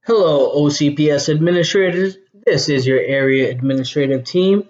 Hello, OCPS administrators. This is your area administrative team.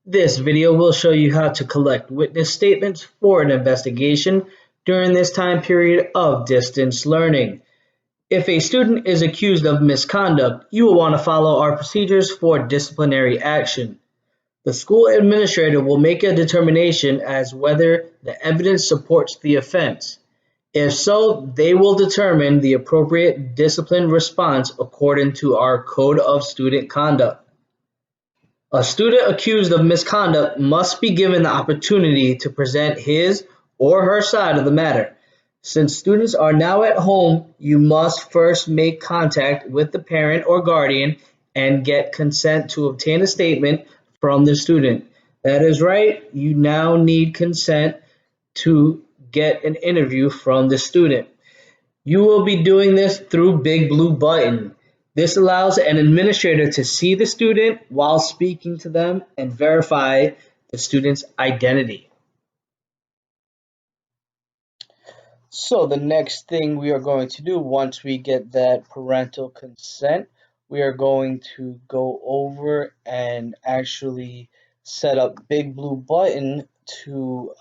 This video will show you how to collect witness statements for an investigation during this time period of distance learning. If a student is accused of misconduct, you will want to follow our procedures for disciplinary action. The school administrator will make a determination as whether the evidence supports the offense. If so, they will determine the appropriate discipline response according to our Code of Student Conduct. A student accused of misconduct must be given the opportunity to present his or her side of the matter. Since students are now at home, you must first make contact with the parent or guardian and get consent to obtain a statement from the student. That is right, you now need consent to get an interview from the student. You will be doing this through Big Blue Button. This allows an administrator to see the student while speaking to them and verify the student's identity. So the next thing we are going to do once we get that parental consent, we are going to go over and actually set up Big Blue Button to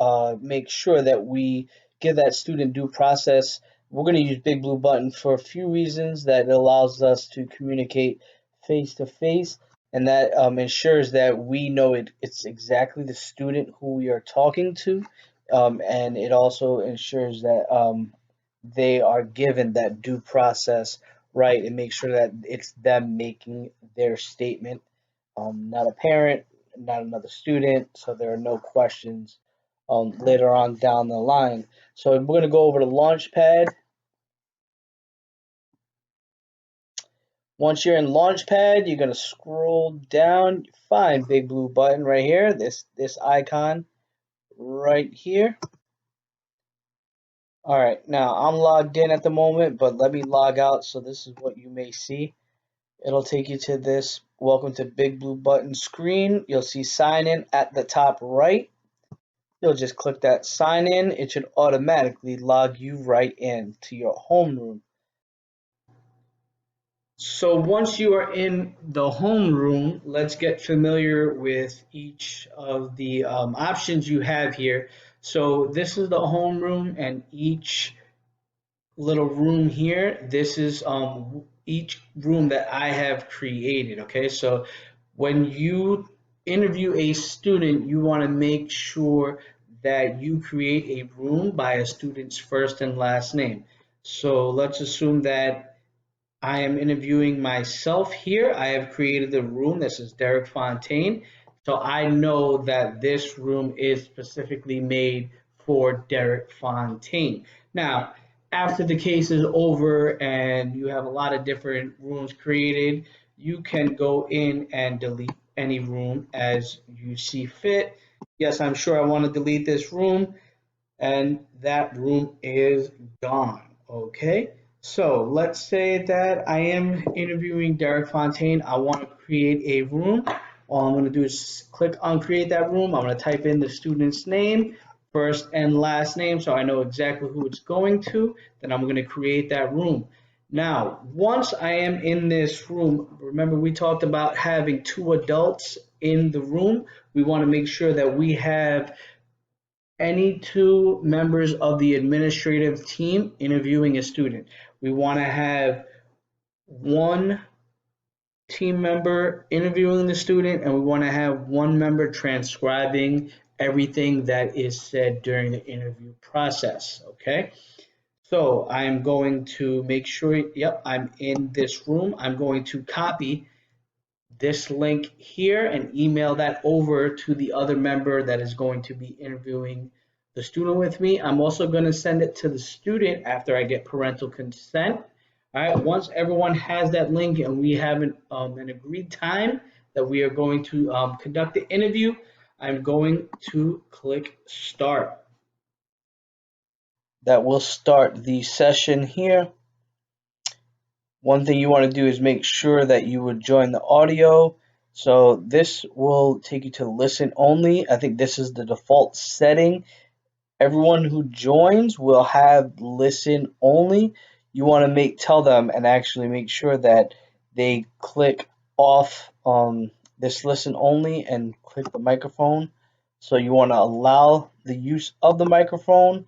make sure that we give that student due process. We're going to use Big Blue Button for a few reasons. That it allows us to communicate face to face, and that ensures that we know it's exactly the student who we are talking to, and it also ensures that they are given that due process right and make sure that it's them making their statement, not a parent, not another student, so there are no questions later on down the line. So we're going to go over to Launchpad. Once you're in Launchpad, you're going to scroll down, find Big Blue Button right here, this icon right here. All right, now I'm logged in at the moment, but let me log out so this is what you may see. It'll take you to this welcome to Big Blue Button screen. You'll see sign in at the top right. You'll just click that sign in. It should automatically log you right in to your homeroom. So once you are in the homeroom, let's get familiar with each of the options you have here. So this is the homeroom, and each little room here, this is each room that I have created. Okay, so when you interview a student, you want to make sure that you create a room by a student's first and last name. So let's assume that I am interviewing myself here. I have created the room. This is Derek Fontaine. So I know that this room is specifically made for Derek Fontaine. Now, after the case is over and you have a lot of different rooms created, you can go in and delete any room as you see fit. Yes, I'm sure I want to delete this room, and that room is gone. Okay, so let's say that I am interviewing Derek Fontaine. I want to create a room. All I'm going to do is click on create that room. I'm going to type in the student's name, first and last name, so I know exactly who it's going to. Then I'm going to create that room. Now, once I am in this room, remember we talked about having two adults in the room. We want to make sure that we have any two members of the administrative team interviewing a student. We want to have one team member interviewing the student, and we want to have one member transcribing everything that is said during the interview process. Okay, so I'm going to make sure, yep, I'm in this room. I'm going to copy this link here and email that over to the other member that is going to be interviewing the student with me. I'm also going to send it to the student after I get parental consent. All right, once everyone has that link and we have an agreed time that we are going to conduct the interview, I'm going to click start. That will start the session here. One thing you want to do is make sure that you would join the audio. So this will take you to listen only. I think this is the default setting. Everyone who joins will have listen only. you want to tell them and actually make sure that they click off this listen only and click the microphone. So you want to allow the use of the microphone.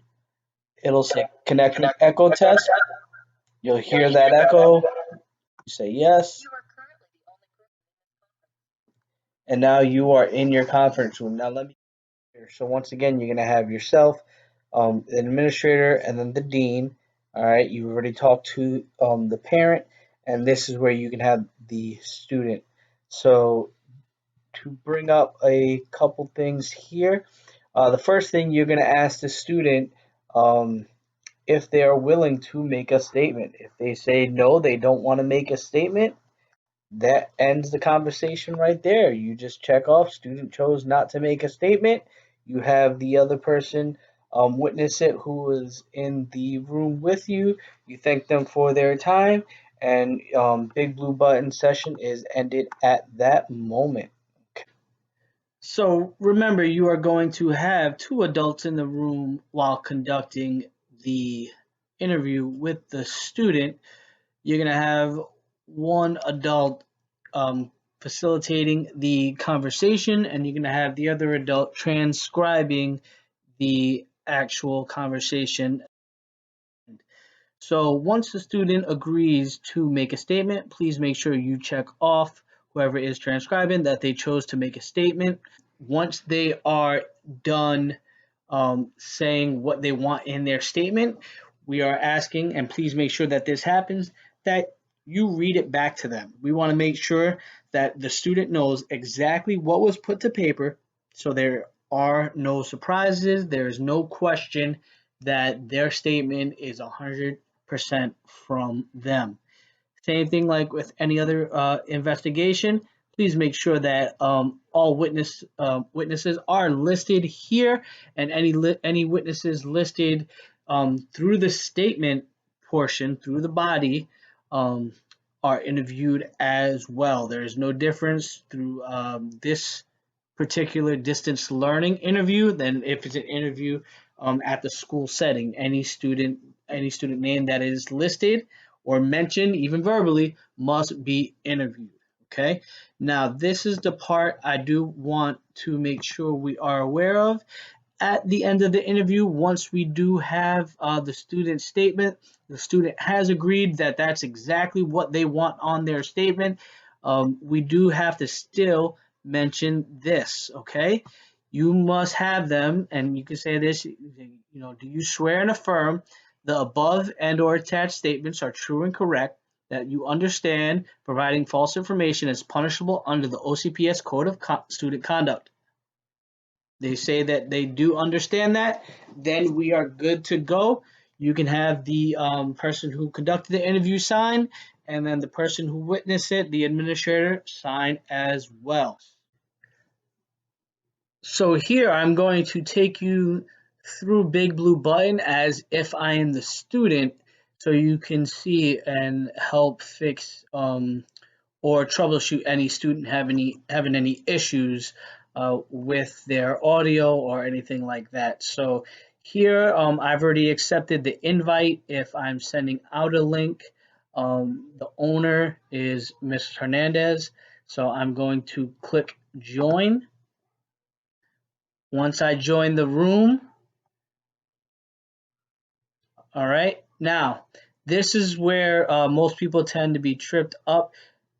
It'll say connect with echo test. You'll hear that echo. You say yes, and now you are in your conference room. Now let me hear. So once again, you're gonna have yourself, the administrator, and then the dean. All right, you already talked to the parent, and this is where you can have the student. So to bring up a couple things here, the first thing you're gonna ask the student if they are willing to make a statement. If they say no, they don't want to make a statement, that ends the conversation right there. You just check off student chose not to make a statement. You have the other person witness it who was in the room with you. You thank them for their time, and big blue button session is ended at that moment. So remember, you are going to have two adults in the room while conducting the interview with the student. You're going to have one adult facilitating the conversation, and you're going to have the other adult transcribing the actual conversation. So once the student agrees to make a statement, please make sure you check off whoever is transcribing that they chose to make a statement. Once they are done saying what they want in their statement, we are asking, and please make sure that this happens, that you read it back to them. We want to make sure that the student knows exactly what was put to paper, so there are no surprises, there is no question that their statement is 100% from them. Same thing like with any other investigation. Please make sure that all witnesses are listed here, and any witnesses listed through the statement portion, through the body, um, are interviewed as well. There is no difference through this particular distance learning interview than if it's an interview at the school setting. Any student name that is listed or mentioned, even verbally, must be interviewed. Okay. Now, this is the part I do want to make sure we are aware of. At the end of the interview, once we do have the student statement, the student has agreed that that's exactly what they want on their statement. We do have to still mention this, okay? You must have them, and you can say this, do you swear and affirm the above and or attached statements are true and correct, that you understand providing false information is punishable under the OCPS Code of Student Conduct? They say that they do understand that, then we are good to go. You can have the person who conducted the interview sign, and then the person who witnessed it, the administrator, sign as well. So here I'm going to take you through Big Blue Button as if I am the student, so you can see and help fix or troubleshoot any student having any issues with their audio or anything like that. So here I've already accepted the invite if I'm sending out a link. The owner is Mrs. Hernandez, so I'm going to click join. Once I join the room, all right, now this is where most people tend to be tripped up.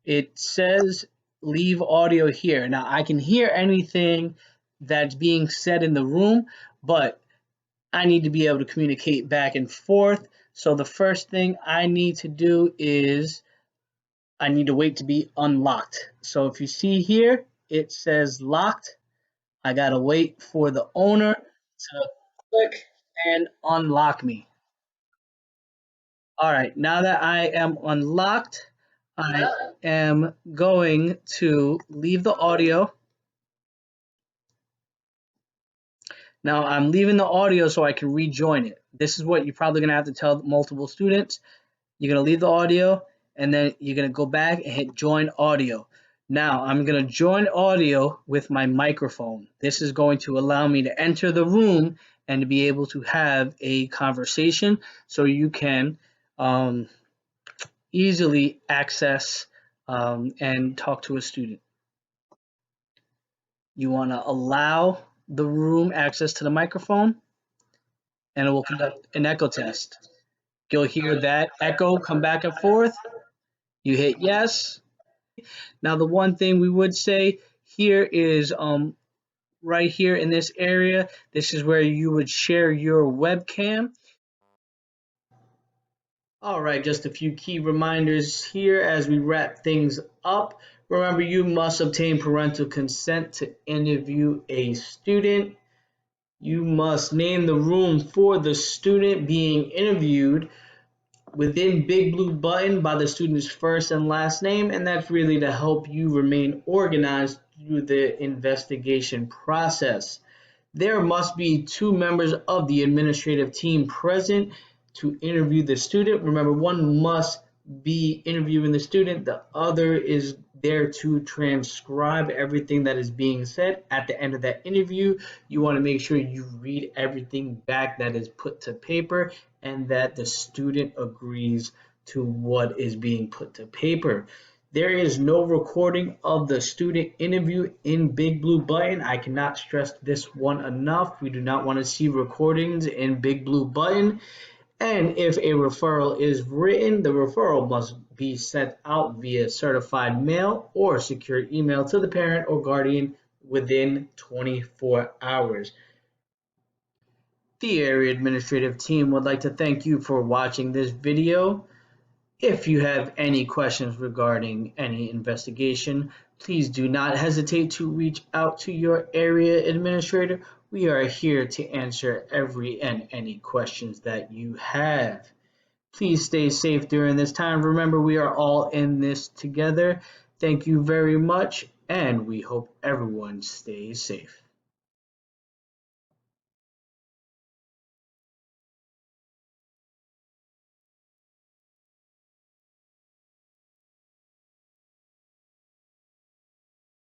It says leave audio here. Now I can hear anything that's being said in the room, but I need to be able to communicate back and forth. So the first thing I need to do is I need to wait to be unlocked. So if you see here, it says locked. I gotta wait for the owner to click and unlock me. All right, now that I am unlocked, I am going to leave the audio. Now I'm leaving the audio so I can rejoin it. This is what you're probably gonna have to tell multiple students. You're gonna leave the audio and then you're gonna go back and hit join audio. Now I'm gonna join audio with my microphone. This is going to allow me to enter the room and to be able to have a conversation so you can um, easily access and talk to a student. You want to allow the room access to the microphone, and it will conduct an echo test. You'll hear that echo come back and forth. You hit yes. Now, the one thing we would say here is right here in this area, this is where you would share your webcam. All right, just a few key reminders here as we wrap things up. Remember, you must obtain parental consent to interview a student. You must name the room for the student being interviewed within Big Blue Button by the student's first and last name, and that's really to help you remain organized through the investigation process. There must be two members of the administrative team present to interview the student. Remember, one must be interviewing the student, the other is there to transcribe everything that is being said. At the end of that interview, you want to make sure you read everything back that is put to paper and that the student agrees to what is being put to paper. There is no recording of the student interview in Big Blue Button. I cannot stress this one enough. We do not want to see recordings in Big Blue Button. And if a referral is written, the referral must be sent out via certified mail or secure email to the parent or guardian within 24 hours. The area administrative team would like to thank you for watching this video. If you have any questions regarding any investigation, please do not hesitate to reach out to your area administrator. We are here to answer every and any questions that you have. Please stay safe during this time. Remember, we are all in this together. Thank you very much, and we hope everyone stays safe.